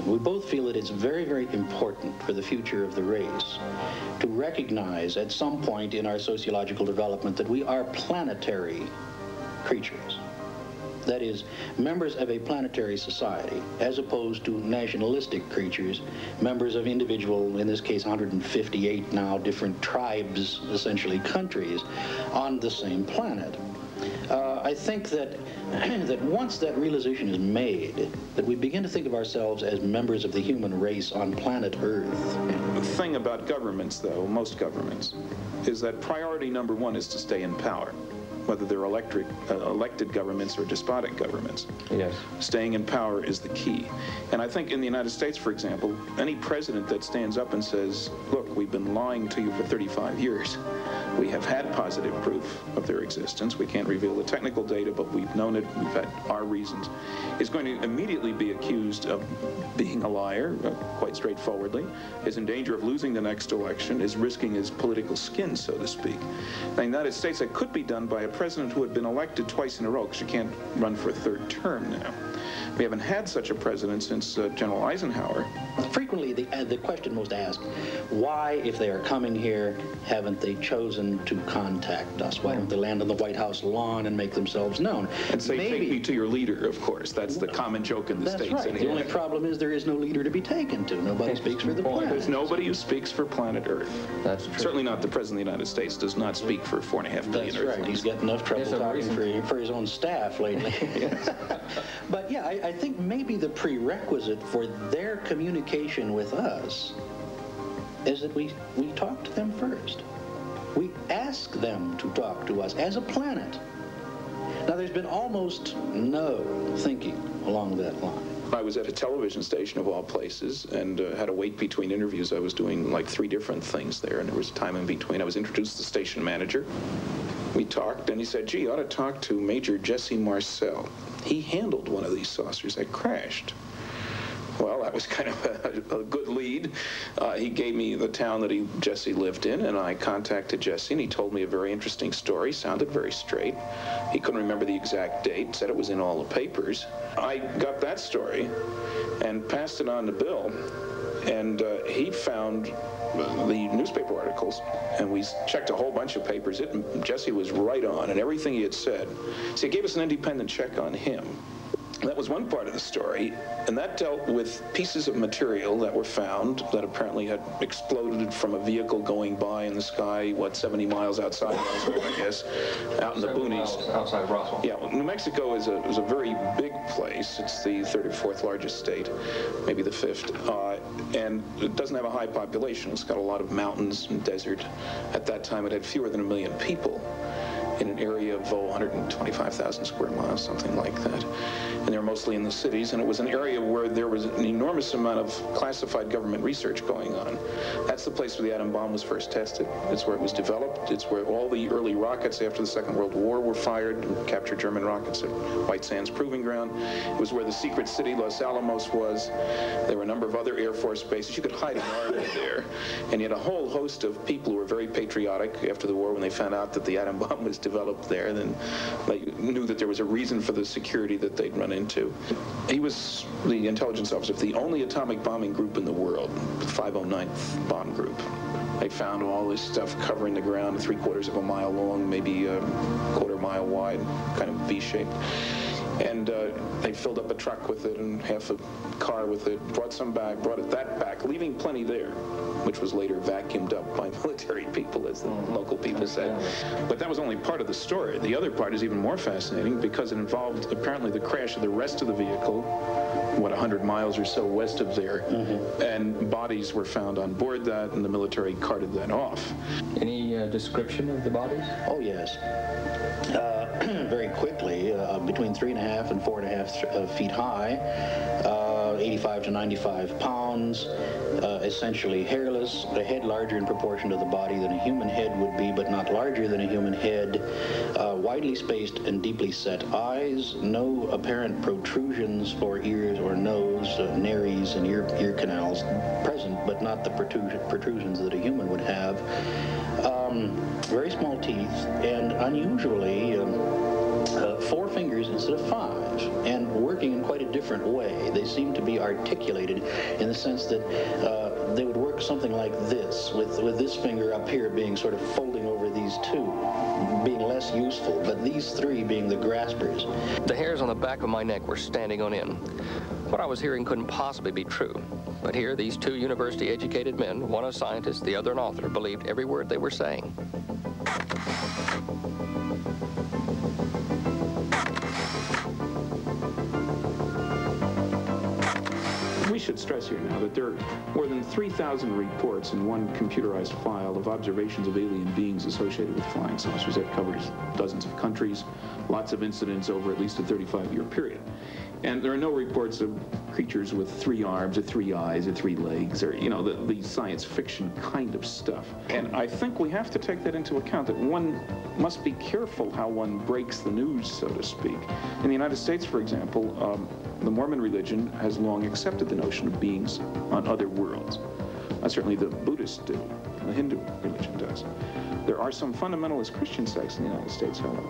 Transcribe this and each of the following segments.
We both feel that it's very, very important for the future of the race to recognize at some point in our sociological development that we are planetary creatures. That is, members of a planetary society, as opposed to nationalistic creatures, members of individual, in this case 158 now different tribes, essentially countries, on the same planet. I think that that once that realization is made, that we begin to think of ourselves as members of the human race on planet Earth. The thing about governments, though, most governments, is that priority number one is to stay in power, whether they're elected governments or despotic governments. Yes. Staying in power is the key. And I think in the United States, for example, any president that stands up and says, look, we've been lying to you for 35 years. We have had positive proof of their existence. We can't reveal the technical data, but we've known it. We've had our reasons. Is going to immediately be accused of being a liar, quite straightforwardly, is in danger of losing the next election, is risking his political skin, so to speak. In the United States, that could be done by a president who had been elected twice in a row, because you can't run for a third term now. We haven't had such a president since General Eisenhower. Frequently, the question most asked, why, if they are coming here, haven't they chosen to contact us? Why don't they land on the White House lawn and make themselves known? And say, take me to your leader, of course. That's the common joke in the States. That's right. Anyway. The only problem is there is no leader to be taken to. Nobody speaks for the planet. There's nobody who speaks for planet Earth. That's true. Certainly not the President of the United States does not speak for 4.5 billion That's Earthlings. right. He's got enough trouble talking for his own staff lately. But yeah, I think maybe the prerequisite for their communication with us is that we talk to them first. We ask them to talk to us as a planet. Now, there's been almost no thinking along that line. I was at a television station of all places and had to wait between interviews. I was doing like 3 different things there, and there was time in between. I was introduced to the station manager. We talked, and he said, gee, you ought to talk to Major Jesse Marcel. He handled one of these saucers that crashed. Well, that was kind of a good lead. He gave me the town that Jesse lived in, and I contacted Jesse, and he told me a very interesting story, sounded very straight. He couldn't remember the exact date, said it was in all the papers. I got that story and passed it on to Bill, and he found the newspaper articles, and we checked a whole bunch of papers. Jesse was right on, and everything he had said. So he gave us an independent check on him. That was one part of the story, and that dealt with pieces of material that were found that apparently had exploded from a vehicle going by in the sky, 70 miles outside Roswell, I guess, out in the boonies. Outside Roswell. Yeah, well, New Mexico is a very big place. It's the 34th largest state, maybe the 5th, and it doesn't have a high population. It's got a lot of mountains and desert. At that time, it had fewer than 1 million people in an area of 125,000 square miles, something like that. And they were mostly in the cities, and it was an area where there was an enormous amount of classified government research going on. That's the place where the atom bomb was first tested. It's where it was developed. It's where all the early rockets after the Second World War were fired, captured German rockets at White Sands Proving Ground. It was where the secret city Los Alamos was. There were a number of other Air Force bases. You could hide an army there. And you had a whole host of people who were very patriotic after the war when they found out that the atom bomb was developed there. Then they knew that there was a reason for the security that they'd run into. He was the intelligence officer of the only atomic bombing group in the world, the 509th Bomb Group. They found all this stuff covering the ground, 3/4 of a mile long, maybe a 1/4 mile wide, kind of V-shaped. And they filled up a truck with it and half a car with it, brought that back, leaving plenty there, which was later vacuumed up by military people, as the local people said. But that was only part of the story. The other part is even more fascinating because it involved apparently the crash of the rest of the vehicle, 100 miles or so west of there, and bodies were found on board that, and the military carted that off. Any description of the bodies? Oh, yes. Very quickly, between 3.5 and 4.5 feet high, 85 to 95 pounds, essentially hairless, the head larger in proportion to the body than a human head would be, but not larger than a human head, widely spaced and deeply set eyes, no apparent protrusions for ears or nose, nares and ear canals present, but not the protrusions that a human would have. Very small teeth, and unusually 4 fingers instead of 5. and working in quite a different way. They seem to be articulated in the sense that they would work something like this, with this finger up here being sort of folding over these two, being less useful, but these three being the graspers. The hairs on the back of my neck were standing on end. What I was hearing couldn't possibly be true. But here, these two university-educated men, one a scientist, the other an author, believed every word they were saying. We should stress here now that there are more than 3,000 reports in one computerized file of observations of alien beings associated with flying saucers. That covers dozens of countries, lots of incidents over at least a 35-year period. And there are no reports of creatures with 3 arms or 3 eyes or 3 legs or, you know, the science fiction kind of stuff. And I think we have to take that into account, that one must be careful how one breaks the news, so to speak. In the United States, for example, the Mormon religion has long accepted the notion of beings on other worlds. Certainly the Buddhists do, the Hindu religion does. There are some fundamentalist Christian sects in the United States, however,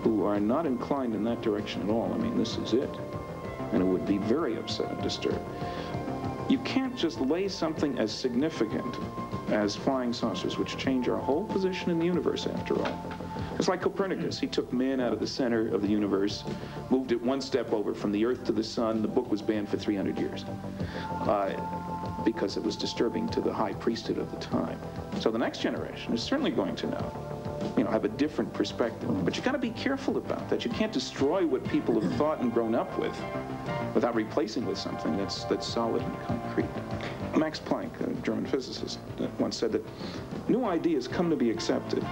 who are not inclined in that direction at all. I mean, this is it. And it would be very upset and disturbed. You can't just lay something as significant as flying saucers, which change our whole position in the universe, after all. It's like Copernicus. He took man out of the center of the universe, moved it one step over from the Earth to the sun. The book was banned for 300 years because it was disturbing to the high priesthood of the time. So the next generation is certainly going to know, you know, have a different perspective. But you got to be careful about that. You can't destroy what people have thought and grown up with without replacing with something that's solid and concrete. Max Planck, a German physicist, once said that new ideas come to be accepted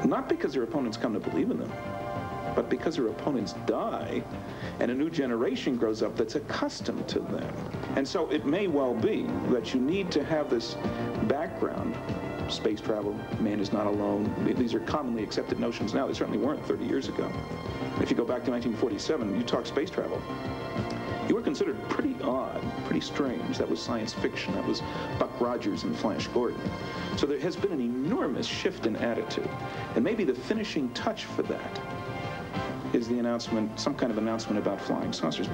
not because their opponents come to believe in them, but because their opponents die and a new generation grows up that's accustomed to them. And so it may well be that you need to have this background. Space travel, man is not alone. These are commonly accepted notions now. They certainly weren't 30 years ago. If you go back to 1947, you talk space travel, you were considered pretty odd, pretty strange. That was science fiction. That was Buck Rogers and Flash Gordon. So there has been an enormous shift in attitude. And maybe the finishing touch for that is the announcement, some kind of announcement about flying saucers.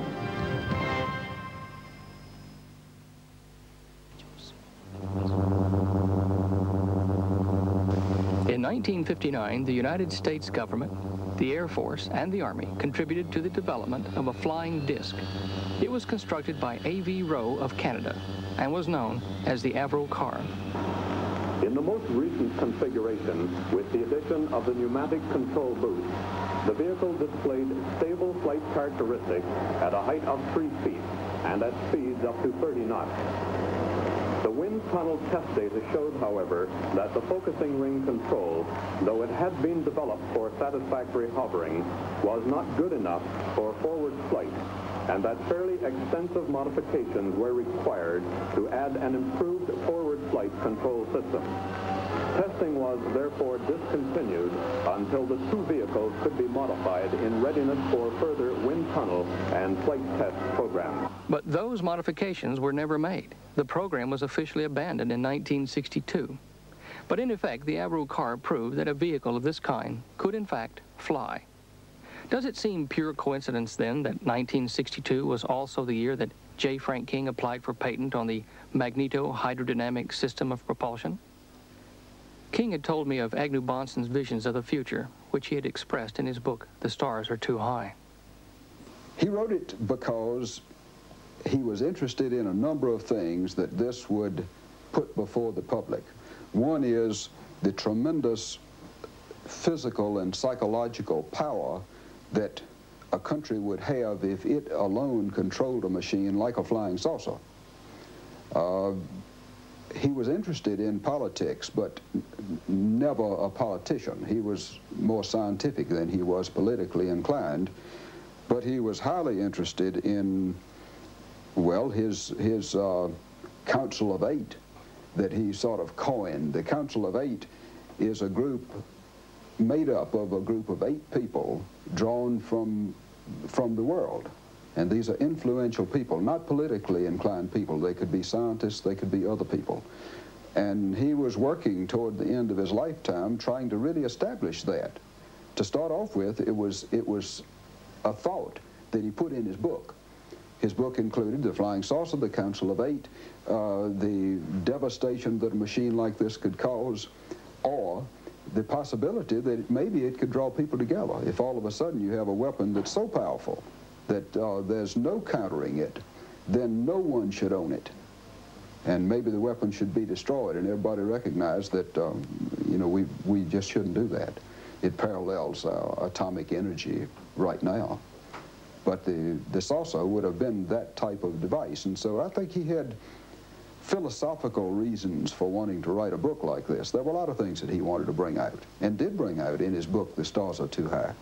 In 1959, the United States government, the Air Force, and the Army contributed to the development of a flying disc. It was constructed by A.V. Rowe of Canada and was known as the Avro Car. In the most recent configuration, with the addition of the pneumatic control booth, the vehicle displayed stable flight characteristics at a height of 3 feet and at speeds up to 30 knots. The wind tunnel test data showed, however, that the focusing ring control, though it had been developed for satisfactory hovering, was not good enough for forward flight, and that fairly extensive modifications were required to add an improved forward flight control system. Testing was therefore discontinued until the 2 vehicles could be modified in readiness for further wind tunnel and flight test programs. But those modifications were never made. The program was officially abandoned in 1962. But in effect, the Avro Car proved that a vehicle of this kind could in fact fly. Does it seem pure coincidence then that 1962 was also the year that J. Frank King applied for patent on the magneto-hydrodynamic system of propulsion? King had told me of Agnew Bonson's visions of the future, which he had expressed in his book, The Stars Are Too High. He wrote it because he was interested in a number of things that this would put before the public. One is the tremendous physical and psychological power that a country would have if it alone controlled a machine like a flying saucer. He was interested in politics, but never a politician. He was more scientific than he was politically inclined, but he was highly interested in, well, his Council of Eight that he sort of coined. The Council of Eight is a group made up of a group of 8 people drawn from the world. And these are influential people, not politically inclined people. They could be scientists, they could be other people. And he was working toward the end of his lifetime trying to really establish that. To start off with, it was a thought. that he put in his book. His book included The Flying Saucer, The Council of Eight, the devastation that a machine like this could cause, or the possibility that maybe it could draw people together. If all of a sudden you have a weapon that's so powerful that there's no countering it, then no one should own it. And maybe the weapon should be destroyed, and everybody recognized that, you know, we just shouldn't do that. It parallels atomic energy right now. But this also would have been that type of device. And so I think he had philosophical reasons for wanting to write a book like this. There were a lot of things that he wanted to bring out, and did bring out in his book, The Stars Are Too High.